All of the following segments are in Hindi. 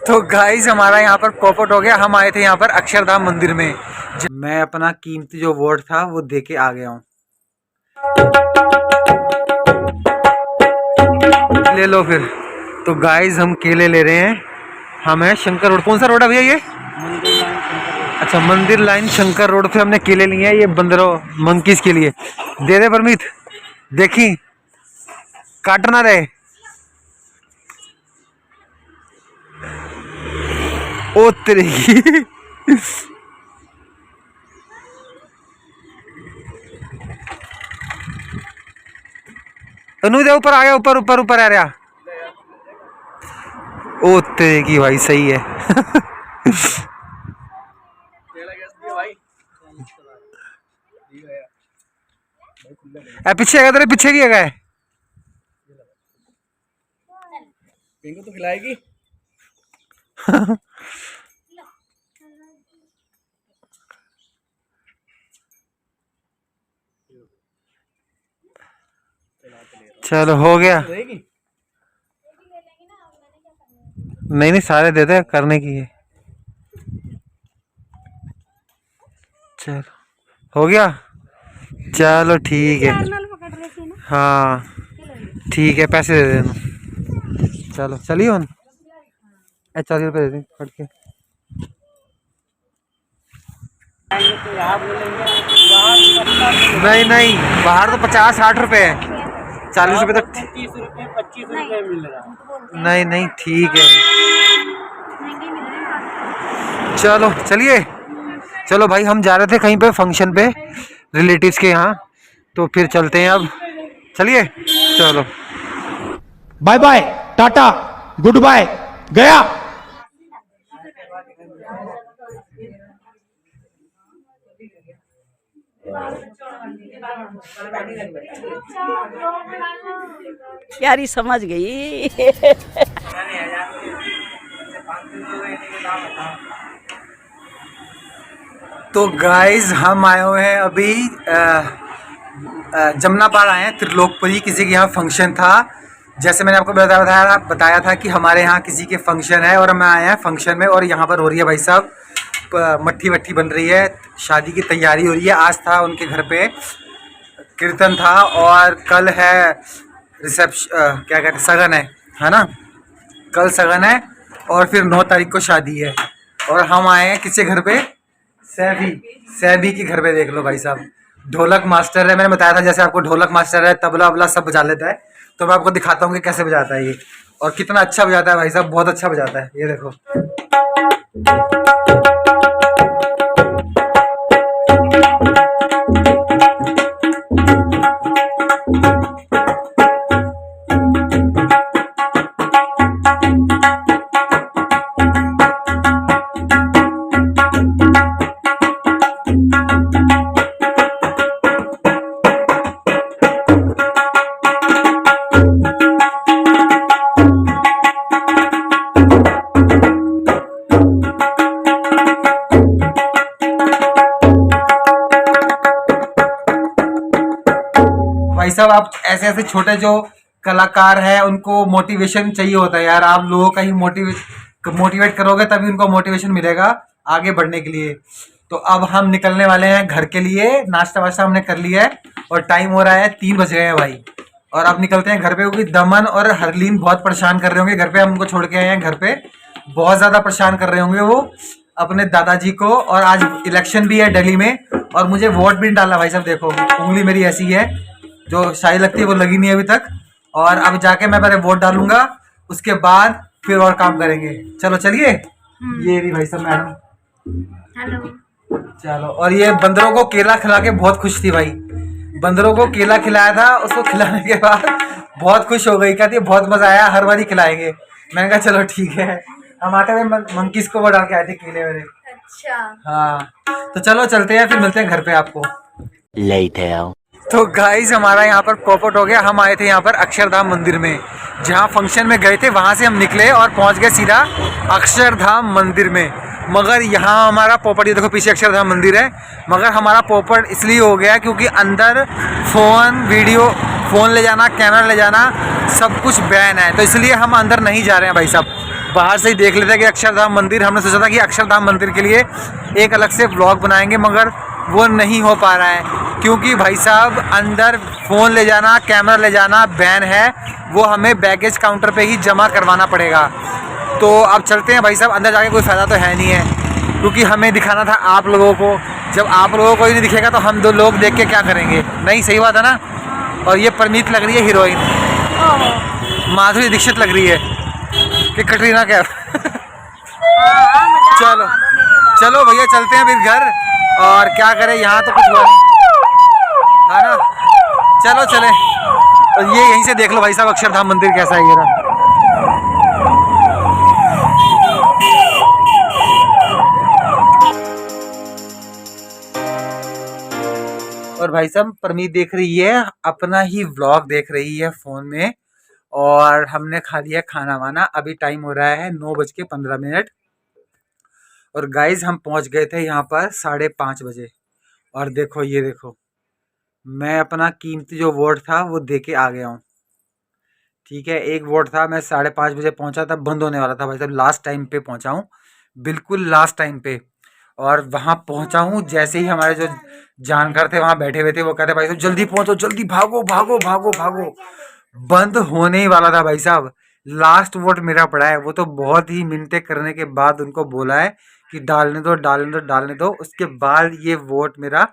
तो गाइस हमारा यहाँ पर पॉपअप हो गया। हम आए थे यहाँ पर अक्षरधाम मंदिर में। मैं अपना कीमती जो वोट था वो दे के आ गया हूँ। ले लो फिर। तो गाइस हम केले ले रहे हैं। हमें शंकर रोड, कौन सा रोड है भैया ये? अच्छा, मंदिर लाइन शंकर रोड पे हमने केले लिए हैं। ये बंदरों मंकीज के लिए। दे दे परमीत, देखी काट ना रहे। ओ तेरी अनु दे ऊपर आ गया, ऊपर ऊपर ऊपर आ रहा। ओ तेरे की भाई सही है। पीछे तेरे पीछे भी है। पिंकू तो खिलाएगी। चलो हो गया। नहीं नहीं सारे दे दे, करने की है। चलो हो गया। चलो ठीक है। हाँ ठीक है, पैसे दे देना। चलो चलिए। 40 रुपये दे दें फट के। नहीं नहीं, बाहर तो 50-60 रुपए है। 40 रुपये तक। 30 रुपये 25 रुपये मिल रहा। नहीं नहीं ठीक है। चलो चलिए। चलो भाई, हम जा रहे थे कहीं पे फंक्शन पे रिलेटिव्स के यहाँ, तो फिर चलते हैं अब। चलिए चलो। Bye bye, tata, goodbye, गया। यारी समझ गई। तो गाइज हम आए हुए हैं अभी जमुना पार आए हैं, त्रिलोकपुरी। किसी के यहाँ फंक्शन था। जैसे मैंने आपको बताया था कि हमारे यहाँ किसी के फंक्शन है और हम आए हैं फंक्शन में। और यहाँ पर हो रही है भाई साहब मट्ठी वट्ठी बन रही है, शादी की तैयारी हो रही है। आज था उनके घर पे कीर्तन था और कल है रिसेप्शन, क्या कहते हैं, सगन है ना। कल सगन है और फिर 9 तारीख को शादी है। और हम आए हैं किसी घर पे, सैबी के घर पे। देख लो भाई साहब, ढोलक मास्टर है। मैंने बताया था जैसे आपको ढोलक मास्टर है, तबला वबला सब बजा लेता है। तो मैं आपको दिखाता हूँ कि कैसे बजाता है ये, और कितना अच्छा बजाता है भाई साहब, बहुत अच्छा बजाता है। ये देखो। भाई साहब, आप ऐसे ऐसे छोटे जो कलाकार हैं उनको मोटिवेशन चाहिए होता है यार। आप लोगों का ही मोटिवेट करोगे तभी उनको मोटिवेशन मिलेगा आगे बढ़ने के लिए। तो अब हम निकलने वाले हैं घर के लिए। नाश्ता वाश्ता हमने कर लिया है और टाइम हो रहा है 3 बज गए हैं भाई। और अब निकलते हैं घर पे, क्योंकि दमन और हरलीन बहुत परेशान कर रहे होंगे घर पे। हम उनको छोड़ के आए हैं घर पे, बहुत ज़्यादा परेशान कर रहे होंगे वो अपने दादाजी को। और आज इलेक्शन भी है दिल्ली में और मुझे वोट भी नहीं डाला भाई साहब। देखो उंगली मेरी ऐसी है, जो शाही लगती है वो लगी नहीं है अभी तक। और अब जाके मैं पहले वोट डालूंगा, उसके बाद फिर और काम करेंगे। चलो चलिए। ये भी भाई साहब मैडम। हेलो। चलो। और ये बंदरों को केला खिला के बहुत खुश थी भाई। बंदरों को केला खिलाया था, उसको खिलाने के बाद बहुत खुश हो गई। कहती है बहुत मजा आया, हर बार ही खिलाएंगे। मैंने कहा चलो ठीक है। हम आते हुए मंकीज को वो डाल के आए थे केले मेरे। अच्छा हाँ तो चलो चलते हैं, फिर मिलते हैं घर पे आपको। Later. तो गाइज हमारा यहाँ पर पॉपअप हो गया। हम आए थे यहाँ पर अक्षरधाम मंदिर में, जहाँ फंक्शन में गए थे वहाँ से हम निकले और पहुँच गए सीधा अक्षरधाम मंदिर में। मगर यहाँ हमारा पॉपट, ये देखो पीछे अक्षरधाम मंदिर है, मगर हमारा पॉपट इसलिए हो गया क्योंकि अंदर फ़ोन ले जाना, कैमरा ले जाना सब कुछ बैन है। तो इसलिए हम अंदर नहीं जा रहे हैं भाई साहब। बाहर से ही देख लेते हैं कि अक्षरधाम मंदिर, हमने सोचा था कि अक्षरधाम मंदिर के लिए एक अलग से व्लॉग बनाएंगे, मगर वो नहीं हो पा रहा है क्योंकि भाई साहब अंदर फ़ोन ले जाना, कैमरा ले जाना बैन है, वो हमें बैगेज काउंटर पे ही जमा करवाना पड़ेगा। तो अब चलते हैं भाई साहब, अंदर जाके कोई फ़ायदा तो है नहीं है क्योंकि हमें दिखाना था आप लोगों को। जब आप लोगों को ही नहीं दिखेगा तो हम 2 लोग देख के क्या करेंगे? नहीं, सही बात है ना। और ये परमीत लग रही है हीरोइन, माधुरी दीक्षित लग रही है कि कटरीना कैफ। चलो चलो भैया चलते हैं फिर घर, और क्या करें, यहाँ तो कुछ हुआ नहीं है ना। चलो चले, तो ये यहीं से देख लो भाई साहब अक्षरधाम मंदिर कैसा है ये रहा। और भाई साहब परमीत देख रही है अपना ही व्लॉग देख रही है फ़ोन में, और हमने खा लिया खाना वाना। अभी टाइम हो रहा है 9:15। और गाइज हम पहुंच गए थे यहाँ पर 5:30 बजे। और देखो ये देखो, मैं अपना कीमती जो वोट था वो दे के आ गया हूँ। ठीक है, एक वोट था, मैं 5:30 बजे पहुंचा था, बंद होने वाला था भाई साहब, लास्ट टाइम पे पहुंचा हूँ, बिल्कुल लास्ट टाइम पे। और वहाँ पहुंचा हूँ, जैसे ही हमारे जो जानकार थे वहाँ बैठे हुए थे, वो कहते भाई साहब जल्दी पहुंचो, जल्दी भागो भागो भागो भागो। बंद होने ही वाला था भाई साहब, लास्ट वोट मेरा पड़ा है। वो तो बहुत ही मिन्नतें करने के बाद उनको बोला है कि डालने दो डालने दो डालने दो, उसके बाद ये वोट मेरा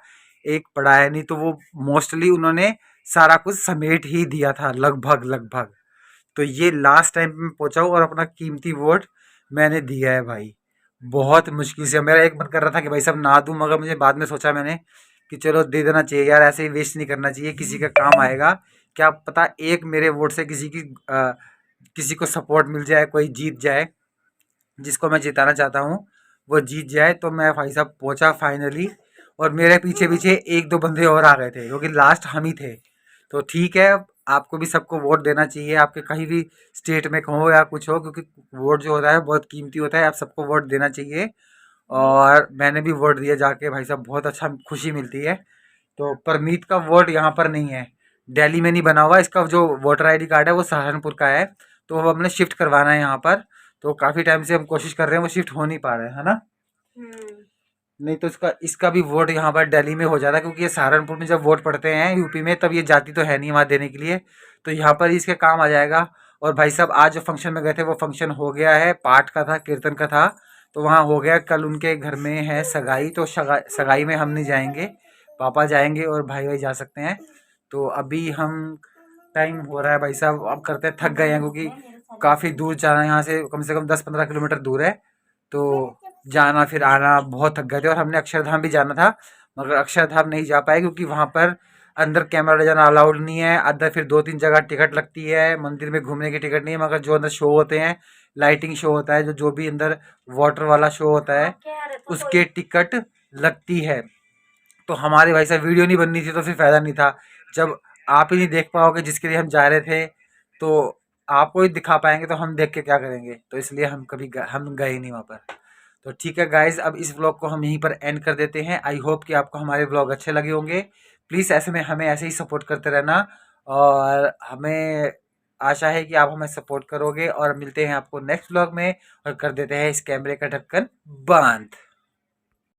एक पड़ा है। नहीं तो वो मोस्टली उन्होंने सारा कुछ समेट ही दिया था लगभग लगभग। तो ये लास्ट टाइम पे मैं पहुंचा हूँ और अपना कीमती वोट मैंने दिया है भाई, बहुत मुश्किल से। मेरा एक मन कर रहा था कि भाई साहब ना दूं, मगर मुझे बाद में सोचा मैंने कि चलो दे देना चाहिए यार, ऐसे ही वेस्ट नहीं करना चाहिए, किसी का काम आएगा। क्या पता एक मेरे वोट से किसी को सपोर्ट मिल जाए, कोई जीत जाए, जिसको मैं जिताना चाहता हूँ वो जीत जाए। तो मैं भाई साहब पहुंचा फाइनली, और मेरे पीछे पीछे 1-2 बंदे और आ गए थे क्योंकि लास्ट हम ही थे। तो ठीक है, आपको भी सबको वोट देना चाहिए, आपके कहीं भी स्टेट में हो या कुछ हो, क्योंकि वोट जो होता है बहुत कीमती होता है, आप सबको वोट देना चाहिए। और मैंने भी वोट दिया जाके भाई साहब, बहुत अच्छा खुशी मिलती है। तो परमीत का वोट यहाँ पर नहीं है, दिल्ली में नहीं बना हुआ, इसका जो वोटर आईडी कार्ड है वो सहारनपुर का है, तो वो हमने शिफ्ट करवाना है यहाँ पर। तो काफ़ी टाइम से हम कोशिश कर रहे हैं, वो शिफ्ट हो नहीं पा रहे हैं, है ना। नहीं तो इसका इसका भी वोट यहाँ पर दिल्ली में हो जाता है, क्योंकि ये सहारनपुर में जब वोट पड़ते हैं यूपी में, तब ये जाती तो है नहीं वहाँ देने के लिए, तो यहाँ पर ही इसके काम आ जाएगा। और भाई साहब आज जो फंक्शन में गए थे वो फंक्शन हो गया है, पाठ का था, कीर्तन का था, तो वहाँ हो गया। कल उनके घर में है सगाई, तो सगाई में हम नहीं जाएंगे, पापा जाएंगे और भाई भाई जा सकते हैं। तो अभी हम, टाइम हो रहा है भाई साहब, अब करते थक गए हैं क्योंकि काफ़ी दूर जाना है, यहाँ से कम 10-15 किलोमीटर दूर है। तो जाना फिर आना बहुत थक गए थे। और हमने अक्षरधाम भी जाना था, मगर अक्षरधाम नहीं जा पाए क्योंकि वहाँ पर अंदर कैमरा ले जाना अलाउड नहीं है। अंदर फिर 2-3 जगह टिकट लगती है, मंदिर में घूमने की टिकट नहीं है, मगर जो अंदर शो होते हैं, लाइटिंग शो होता है, जो भी अंदर वाटर वाला शो होता है, उसके टिकट लगती है। तो हमारे भाई साहब वीडियो नहीं बननी थी तो फिर फ़ायदा नहीं था। जब आप ही नहीं देख पाओगे जिसके लिए हम जा रहे थे, तो आपको ही दिखा पाएंगे, तो हम देख के क्या करेंगे। तो इसलिए हम गए नहीं वहाँ पर। तो ठीक है गाइज़, अब इस व्लॉग को हम यहीं पर एंड कर देते हैं। आई होप कि आपको हमारे व्लॉग अच्छे लगे होंगे। प्लीज़ ऐसे में हमें ऐसे ही सपोर्ट करते रहना, और हमें आशा है कि आप हमें सपोर्ट करोगे। और मिलते हैं आपको नेक्स्ट व्लॉग में, और कर देते हैं इस कैमरे का ढक्कन बंद।